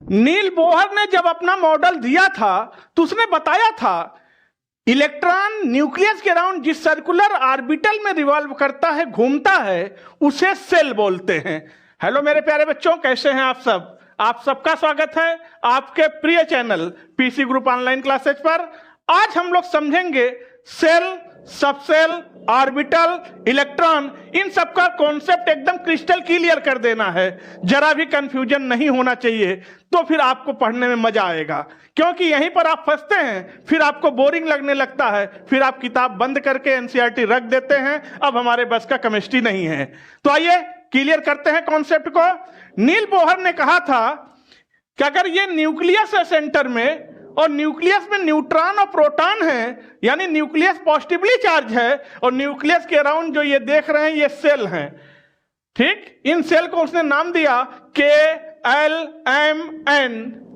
नील Bohr ने जब अपना मॉडल दिया था तो उसने बताया था इलेक्ट्रॉन न्यूक्लियस के अराउंड जिस सर्कुलर ऑर्बिटल में रिवॉल्व करता है, घूमता है, उसे सेल बोलते हैं। हेलो मेरे प्यारे बच्चों, कैसे हैं आप सब? आप सबका स्वागत है आपके प्रिय channel PC group online classes पर। आज हम लोग समझेंगे सेल, सबसेल, ऑर्बिटल, इलेक्ट्रॉन, इन सब का कॉन्सेप्ट एकदम क्रिस्टल क्लियर कर देना है। जरा भी कंफ्यूजन नहीं होना चाहिए, तो फिर आपको पढ़ने में मजा आएगा। क्योंकि यहीं पर आप फंसते हैं, फिर आपको बोरिंग लगने लगता है, फिर आप किताब बंद करके एनसीईआरटी रख देते हैं। अब हमारे बस का केमिस्ट्री नहीं है। तो आइए क्लियर करते हैं कॉन्सेप्ट को। नील बोहर ने कहा था कि अगर ये न्यूक्लियस है सेंटर में, और न्यूक्लियस में न्यूट्रॉन और प्रोटॉन है, यानी न्यूक्लियस पॉजिटिवली चार्ज है, और न्यूक्लियस के अराउंड जो ये देख रहे हैं ये सेल हैं। ठीक, इन सेल को उसने नाम दिया KLMN,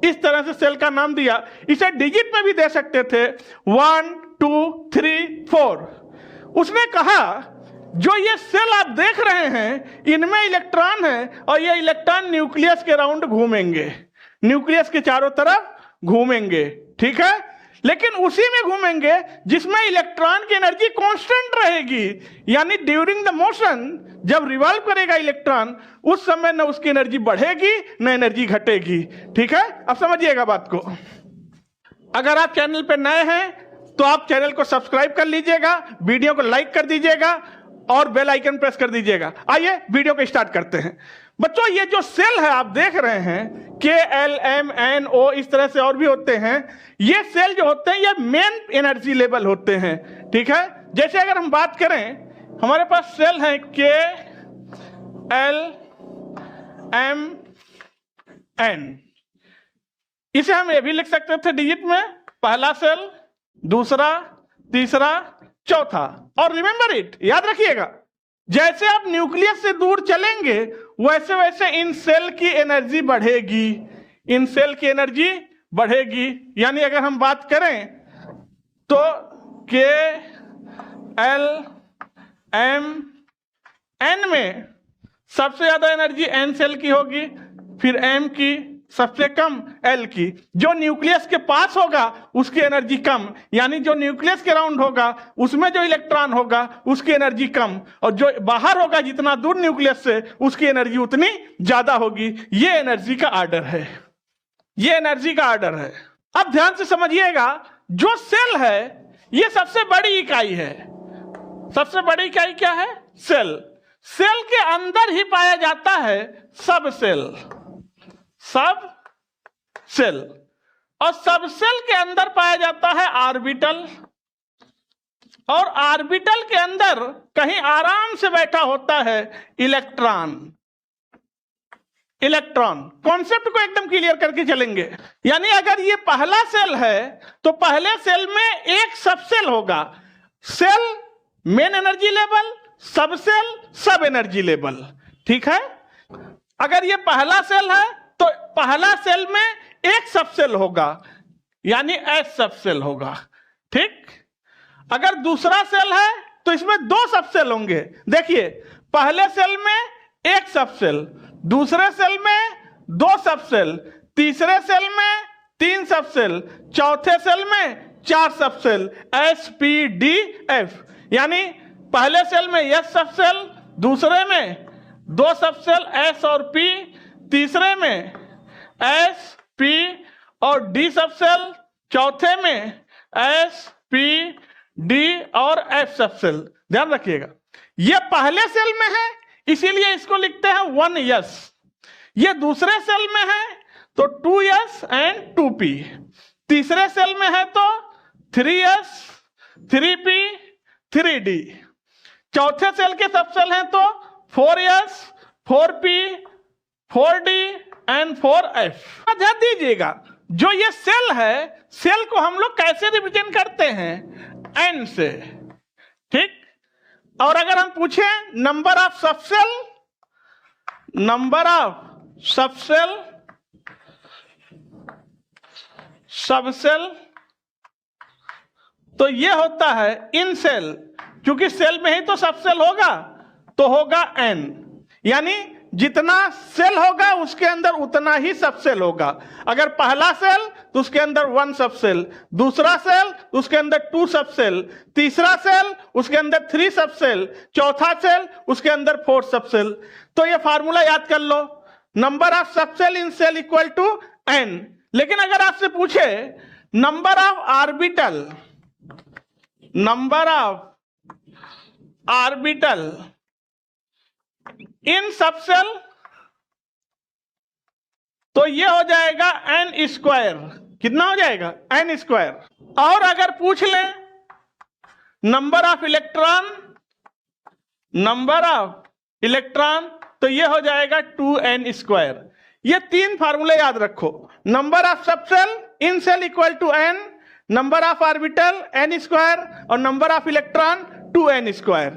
इस तरह से सेल का नाम दिया। इसे डिजिट में भी दे सकते थे, 1 2 3 4। उसने कहा जो ये सेल आप देख रहे हैं इनमें इलेक्ट्रॉन है, और ये इलेक्ट्रॉन न्यूक्लियस के अराउंड घूमेंगे, न्यूक्लियस के चारों तरफ घूमेंगे। ठीक है, लेकिन उसी में घूमेंगे जिसमें इलेक्ट्रॉन की एनर्जी कांस्टेंट रहेगी, यानी ड्यूरिंग द मोशन जब रिवॉल्व करेगा इलेक्ट्रॉन, उस समय न उसकी एनर्जी बढ़ेगी न एनर्जी घटेगी। ठीक है, अब समझिएगा बात को। अगर आप चैनल पर नए हैं तो आप चैनल को सब्सक्राइब कर लीजिएगा, वीडियो को लाइक कर दीजिएगा और बेल आइकन प्रेस कर दीजिएगा। आइए वीडियो को स्टार्ट करते हैं। बच्चों, ये जो सेल है आप देख रहे हैं KLMNO, इस तरह से और भी होते हैं। ये सेल जो होते हैं ये मेन एनर्जी लेवल होते हैं। ठीक है, जैसे अगर हम बात करें, हमारे पास सेल है KLMN, इसे हम ये भी लिख सकते थे डिजिट में, पहला सेल, दूसरा, तीसरा, चौथा। और रिमेंबर इट, याद रखिएगा, जैसे आप न्यूक्लियस से दूर चलेंगे वैसे वैसे इन सेल की एनर्जी बढ़ेगी, इन सेल की एनर्जी बढ़ेगी। यानी अगर हम बात करें तो KLMN में सबसे ज्यादा एनर्जी N सेल की होगी, फिर M की, सबसे कम L की। जो न्यूक्लियस के पास होगा उसकी एनर्जी कम, यानी जो न्यूक्लियस के अराउंड होगा उसमें जो इलेक्ट्रॉन होगा उसकी एनर्जी कम, और जो बाहर होगा जितना दूर न्यूक्लियस से उसकी एनर्जी उतनी ज्यादा होगी। ये एनर्जी का आर्डर है, ये एनर्जी का आर्डर है। अब ध्यान से समझिएगा, जो सेल है ये सबसे बड़ी इकाई है। सबसे बड़ी इकाई क्या है? सेल। सेल के अंदर ही पाया जाता है सब सेल, सब सेल, और सब सेल के अंदर पाया जाता है ऑर्बिटल, और ऑर्बिटल के अंदर कहीं आराम से बैठा होता है इलेक्ट्रॉन। इलेक्ट्रॉन कॉन्सेप्ट को एकदम क्लियर करके चलेंगे। यानी अगर ये पहला सेल है तो पहले सेल में एक सबसेल होगा, shell main energy level, subshell sub energy level. ठीक है, अगर ये पहला सेल है तो पहला सेल में एक सबसेल होगा, यानी S सबसेल होगा। ठीक, अगर दूसरा सेल है तो इसमें दो सबसेल होंगे। देखिए, पहले सेल में एक सबसेल, दूसरे सेल में दो सबसेल, तीसरे सेल में तीन सबसेल, चौथे सेल में चार सबसेल, SPDF। यानी पहले सेल में S सबसेल, दूसरे में दो सबसेल S और P, तीसरे में S, P और D सबसेल, चौथे में S, P, D और F सबसेल। ध्यान रखिएगा, ये पहले सेल में है इसीलिए इसको लिखते हैं 1S। ये दूसरे सेल में है तो 2S एंड 2P, तीसरे सेल में है तो 3S, 3P, 3D, चौथे सेल के सबसेल हैं तो 4S, 4P, 4D and 4F। ध्यान दीजिएगा, जो ये सेल है, सेल को हम लोग कैसे रिप्रेजेंट करते हैं? N से। ठीक, और अगर हम पूछें number of subshell, number of subshell, subshell, तो ये होता है इन सेल, क्योंकि सेल में ही तो सबसेल होगा तो होगा N। यानी जितना सेल होगा उसके अंदर उतना ही सबसेल होगा। अगर पहला सेल तो उसके अंदर 1 सबसेल, दूसरा सेल तो उसके अंदर 2 सबसेल, तीसरा सेल उसके अंदर 3 सबसेल, चौथा सेल उसके अंदर 4 सबसेल। तो ये फार्मूला याद कर लो, number of subshell in shell equal to n। लेकिन अगर आपसे पूछे number of orbital in subshell, तो ये हो जाएगा n स्क्वायर। कितना हो जाएगा? n square. और अगर पूछ ले नंबर ऑफ इलेक्ट्रॉन तो ये हो जाएगा 2n स्क्वायर। ये 3 फार्मूले याद रखो, number of subshell in shell equal to n, number of orbital n square और number of electron 2n square.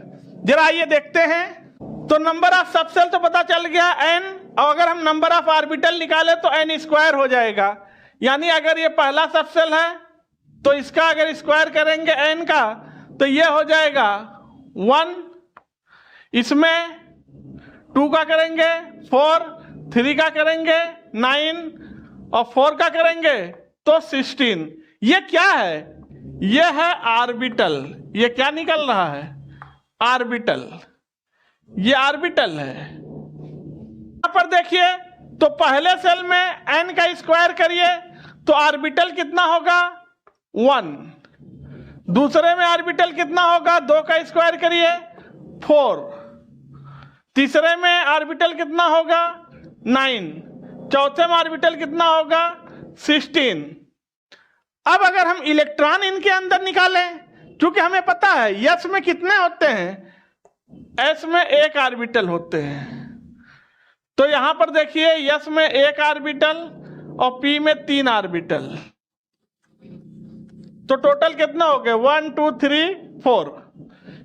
जरा ये देखते हैं, तो नंबर ऑफ सबसेल तो पता चल गया n, और अगर हम नंबर ऑफ ऑर्बिटल निकाले तो n स्क्वायर हो जाएगा। यानी अगर ये पहला सबसेल है तो इसका अगर स्क्वायर करेंगे n का तो ये हो जाएगा 1, इसमें 2 का करेंगे 4, 3 का करेंगे 9 और 4 का करेंगे तो 16। ये क्या है? ये है ऑर्बिटल। ये क्या निकल रहा है? ऑर्बिटल। ये ऑर्बिटल है। यहां पर देखिए, तो पहले सेल में n का स्क्वायर करिए तो ऑर्बिटल कितना होगा? 1। दूसरे में ऑर्बिटल कितना होगा? 2 का स्क्वायर करिए 4। तीसरे में ऑर्बिटल कितना होगा? 9। चौथे में ऑर्बिटल कितना होगा? 16। अब अगर हम इलेक्ट्रॉन इनके अंदर निकालें, क्योंकि हमें पता है s में कितने होते हैं? s में 1 ऑर्बिटल होते हैं। तो यहां पर देखिए s में 1 ऑर्बिटल और p में 3 ऑर्बिटल, तो टोटल कितना हो गए? 1 2 3 4।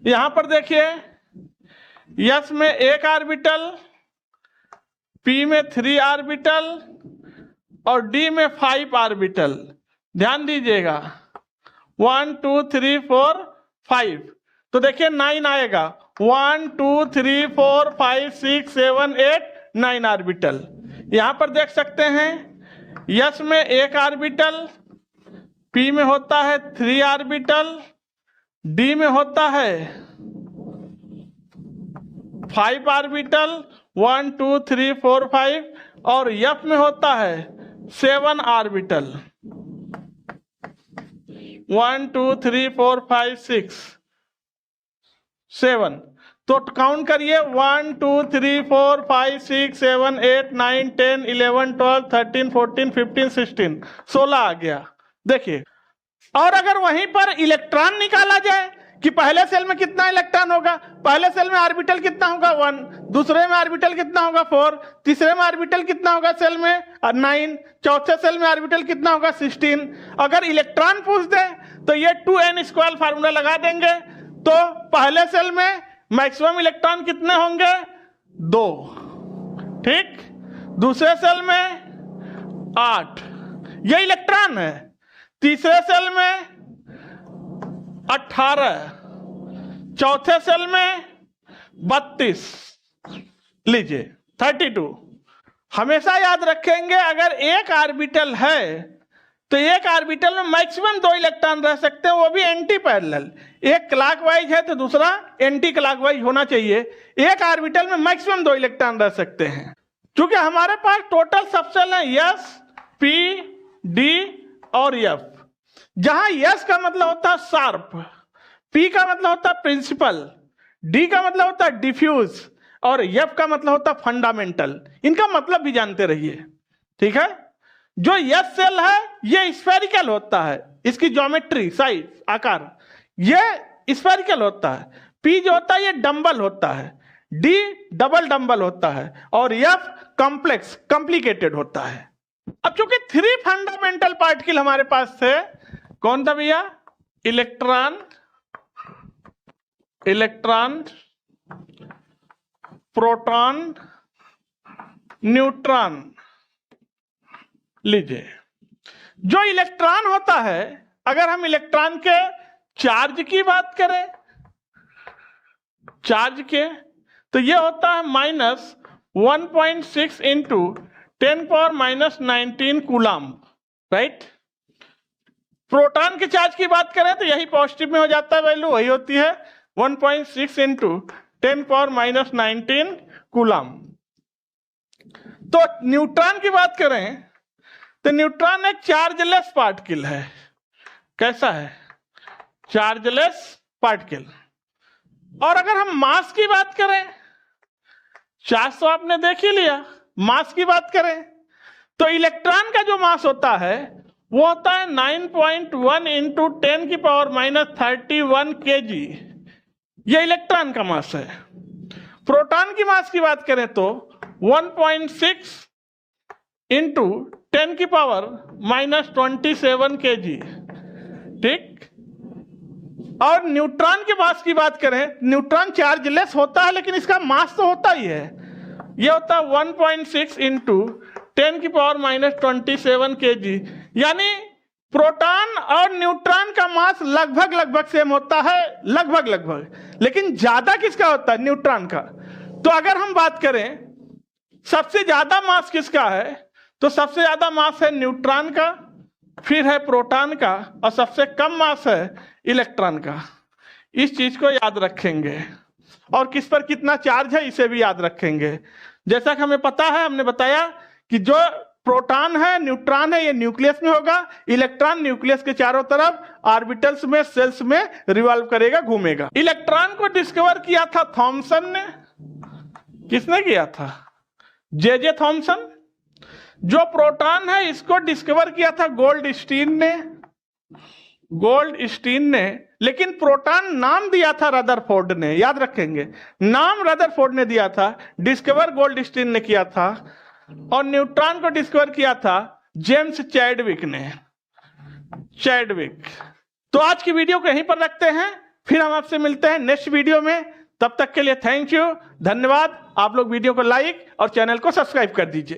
यहां पर देखिए s में 1 ऑर्बिटल, p में 3 ऑर्बिटल और d में 5 ऑर्बिटल। ध्यान दीजिएगा 1 2 3 4 5, तो देखिए 9 आएगा। 1 2 3 4 5 6 7 8 9 ऑर्बिटल। यहां पर देख सकते हैं s में 1 ऑर्बिटल, p में होता है 3 ऑर्बिटल, d में होता है 5 ऑर्बिटल 1 2 3 4 5 और f में होता है 7 ऑर्बिटल 1 2 3 4 5 6 7। तो काउंट करिए 1 2 3 4 5 6 7 8 9 10 11 12 13 14 15 16 16 आ गया। देखिए, और अगर वहीं पर इलेक्ट्रॉन निकाला जाए कि पहले सेल में कितना इलेक्ट्रॉन होगा, पहले सेल में ऑर्बिटल कितना होगा? 1। दूसरे में ऑर्बिटल कितना होगा? 4। तीसरे में ऑर्बिटल कितना होगा सेल में? 9। चौथे सेल में ऑर्बिटल कितना होगा? 16। अगर इलेक्ट्रॉन पूछ दे तो ये 2n स्क्वायर फार्मूला लगा देंगे, तो पहले सेल में मैक्सिमम इलेक्ट्रॉन कितने होंगे? 2। ठीक। दूसरे सेल में 8, ये इलेक्ट्रॉन है। तीसरे सेल में 18, चौथे सेल में 32, लीजिए 32। हमेशा याद रखेंगे अगर एक ऑर्बिटल है तो एक ऑर्बिटल में मैक्सिमम 2 इलेक्ट्रॉन रह सकते हैं, वो भी एंटी पैरेलल। एक क्लॉकवाइज है तो दूसरा एंटी क्लॉकवाइज होना चाहिए। एक ऑर्बिटल में मैक्सिमम 2 इलेक्ट्रॉन रह सकते हैं। क्योंकि हमारे पास टोटल सबसेल है s, p, d और f। जहां s का मतलब होता है शार्प, p का मतलब होता है प्रिंसिपल, d का मतलब होता है डिफ्यूज और f का मतलब होता है फंडामेंटल। इनका मतलब भी जानते रहिए, ठीक है। जो s सेल है ये स्फेरिकल होता है, इसकी ज्योमेट्री साइज आकार ये स्फेरिकल होता है। p जो होता है ये डंबल होता है, d डबल डंबल होता है और f कॉम्प्लेक्स कॉम्प्लिकेटेड होता है। अब चूंकि 3 फंडामेंटल पार्टिकल हमारे पास थे, कौन था भैया? Electron, proton, neutron. लीजिए, जो इलेक्ट्रॉन होता है, अगर हम इलेक्ट्रॉन के चार्ज की बात करें, चार्ज के, तो ये होता है 1.6 इंटू 10⁻⁻19 कूलम, राइट। प्रोटॉन के चार्ज की बात करें तो यही पॉजिटिव में हो जाता है, वैल्यू वही होती है 1.6 इंटू 10⁻⁻19 कूलम। तो न्यूट्रॉन की बात करें तो न्यूट्रॉन एक चार्जलेस पार्टिकल है। कैसा है? Chargeless particle. और अगर हम मास की बात करें, चार्ज तो आपने देख ही लिया, मास की बात करें तो इलेक्ट्रॉन का जो मास होता है वो होता है 9.1 इंटू 10⁻31 kg, ये इलेक्ट्रॉन का मास है। प्रोटॉन की मास की बात करें तो 1.6 इंटू 10⁻27 kg, ठीक। और न्यूट्रॉन के मास की बात करें, न्यूट्रॉन चार्जलेस होता है लेकिन इसका मास तो होता ही है, ये होता है 1.6 इंटू 10⁻27 kg। यानी प्रोटॉन और न्यूट्रॉन का मास लगभग सेम होता है, लगभग, लेकिन ज्यादा किसका होता है? न्यूट्रॉन का। तो अगर हम बात करें सबसे ज्यादा मास किसका है, तो सबसे ज्यादा मास है न्यूट्रॉन का, फिर है प्रोटॉन का, और सबसे कम मास है इलेक्ट्रॉन का। इस चीज को याद रखेंगे। और किस पर कितना चार्ज है इसे भी याद रखेंगे। जैसा कि हमें पता है, हमने बताया कि जो प्रोटॉन है, न्यूट्रॉन है, ये न्यूक्लियस में होगा, इलेक्ट्रॉन न्यूक्लियस के चारों तरफ ऑर्बिटल्स में, सेल्स में रिवॉल्व करेगा, घूमेगा। इलेक्ट्रॉन को डिस्कवर किया था थॉमसन ने। किसने किया था? J Thomson. जो प्रोटॉन है इसको डिस्कवर किया था गोल्डस्टीन ने, लेकिन प्रोटॉन नाम दिया था रदरफोर्ड ने, याद रखेंगे, नाम रदरफोर्ड ने दिया था, डिस्कवर गोल्डस्टीन ने किया था। और न्यूट्रॉन को डिस्कवर किया था जेम्स चैडविक ने। तो आज की वीडियो को यहीं पर रखते हैं, फिर हम आपसे मिलते हैं नेक्स्ट वीडियो में। तब तक के लिए थैंक यू, धन्यवाद। आप लोग वीडियो को लाइक और चैनल को सब्सक्राइब कर दीजिए।